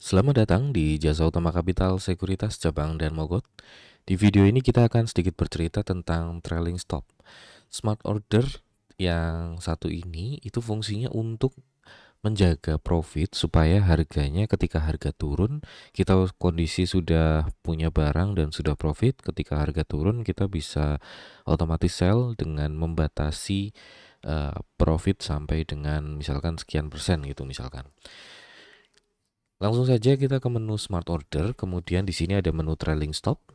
Selamat datang di Jasa Utama Kapital Sekuritas Cabang dan Mogot. Di video ini kita akan sedikit bercerita tentang trailing stop. Smart order yang satu ini itu fungsinya untuk menjaga profit supaya harganya ketika harga turun, kita kondisi sudah punya barang dan sudah profit, ketika harga turun kita bisa otomatis sell dengan membatasi profit sampai dengan misalkan sekian persen gitu misalkan. Langsung saja kita ke menu Smart Order, kemudian di sini ada menu Trailing Stop.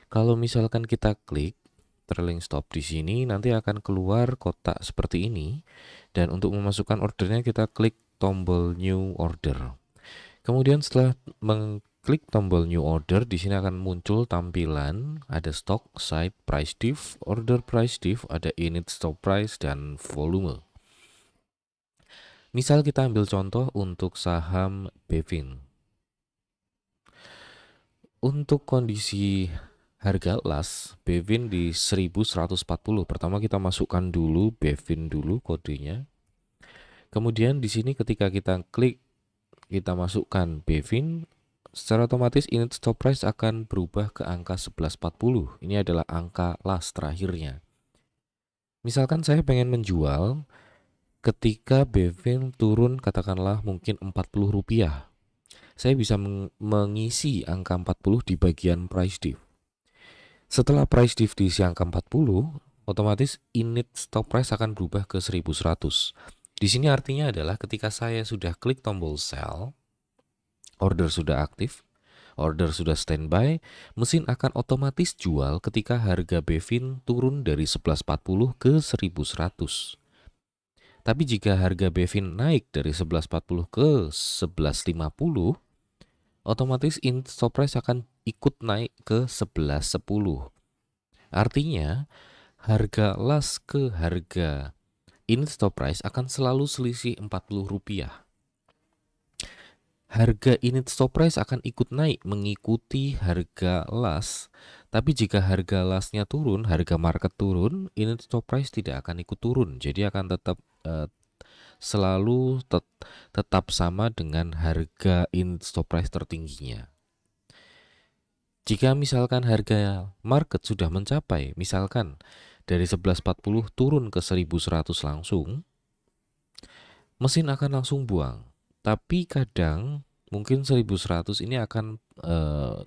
Kalau misalkan kita klik Trailing Stop di sini, nanti akan keluar kotak seperti ini. Dan untuk memasukkan ordernya kita klik tombol New Order. Kemudian setelah mengklik tombol New Order, di sini akan muncul tampilan ada Stock, Site, Price Diff, Order Price Diff, ada Init Stop Price dan Volume. Misal kita ambil contoh untuk saham Bevin. Untuk kondisi harga las Bevin di 1140. Pertama kita masukkan dulu Bevin dulu kodenya. Kemudian di sini ketika kita klik kita masukkan Bevin, secara otomatis init stop price akan berubah ke angka 1140. Ini adalah angka las terakhirnya. Misalkan saya pengen menjual ketika Bevin turun katakanlah mungkin Rp40, saya bisa mengisi angka 40 di bagian price diff. Setelah price diff diisi angka 40, otomatis init stop price akan berubah ke 1100. Di sini artinya adalah ketika saya sudah klik tombol sell, order sudah aktif, order sudah standby, mesin akan otomatis jual ketika harga Bevin turun dari 1140 ke 1100. Tapi jika harga Bevin naik dari 1140 ke 1150, otomatis init stop price akan ikut naik ke 1110. Artinya, harga las ke harga init stop price akan selalu selisih Rp40. Harga init stop price akan ikut naik mengikuti harga las. Tapi jika harga lasnya turun, harga market turun, init stop price tidak akan ikut turun. Jadi akan tetap selalu tetap sama dengan harga init stop price tertingginya. Jika misalkan harga market sudah mencapai, misalkan dari 1140 turun ke 1100 langsung, mesin akan langsung buang. Tapi kadang mungkin 1100 ini akan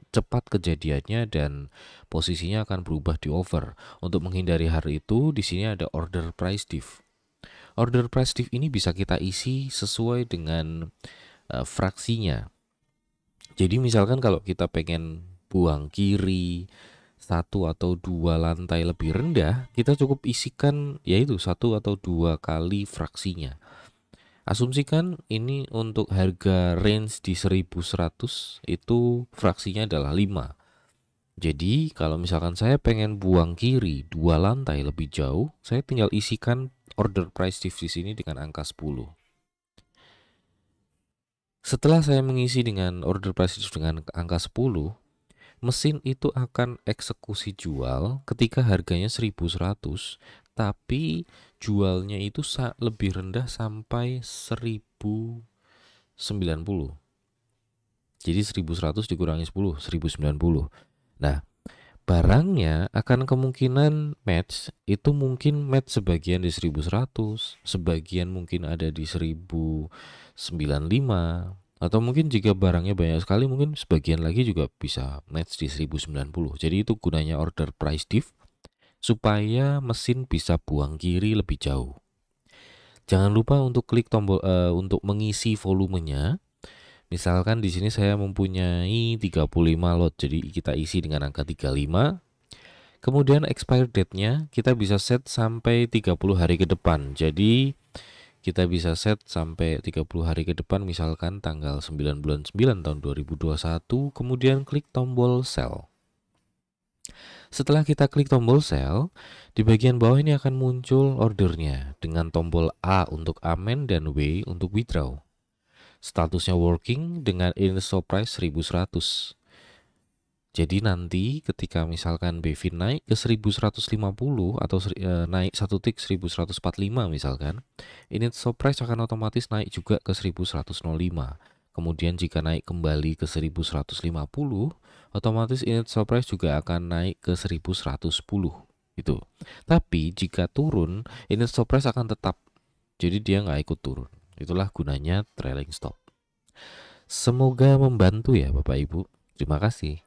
cepat kejadiannya dan posisinya akan berubah di over. Untuk menghindari hal itu, di sini ada order price diff. Order price diff ini bisa kita isi sesuai dengan fraksinya. Jadi misalkan kalau kita pengen buang kiri 1 atau 2 lantai lebih rendah, kita cukup isikan yaitu 1 atau 2 kali fraksinya. Asumsikan ini untuk harga range di 1100 itu fraksinya adalah 5. Jadi kalau misalkan saya pengen buang kiri 2 lantai lebih jauh, saya tinggal isikan order price diff di sini dengan angka 10. Setelah saya mengisi dengan order price diff dengan angka 10, mesin itu akan eksekusi jual ketika harganya 1100, tapi jualnya itu lebih rendah sampai 1090. Jadi 1100 dikurangi 10, 1090. Nah, barangnya akan kemungkinan match, itu mungkin match sebagian di 1100, sebagian mungkin ada di 1095, atau mungkin jika barangnya banyak sekali mungkin sebagian lagi juga bisa match di 1090. Jadi itu gunanya order price diff supaya mesin bisa buang kiri lebih jauh. Jangan lupa untuk klik tombol untuk mengisi volumenya. Misalkan di sini saya mempunyai 35 lot, jadi kita isi dengan angka 35. Kemudian expire date-nya kita bisa set sampai 30 hari ke depan. Jadi kita bisa set sampai 30 hari ke depan, misalkan tanggal 9 bulan 9 tahun 2021, kemudian klik tombol sell. Setelah kita klik tombol sell, di bagian bawah ini akan muncul ordernya dengan tombol A untuk amen dan W untuk withdraw. Statusnya working dengan init stop price 1100. Jadi nanti ketika misalkan Bevin naik ke 1150 atau naik 1 tick 1145 misalkan, init stop price akan otomatis naik juga ke 1105. Kemudian jika naik kembali ke 1150, otomatis init stop price juga akan naik ke 1110 itu. Tapi jika turun, init stop price akan tetap. Jadi dia nggak ikut turun. Itulah gunanya trailing stop. Semoga membantu ya Bapak Ibu. Terima kasih.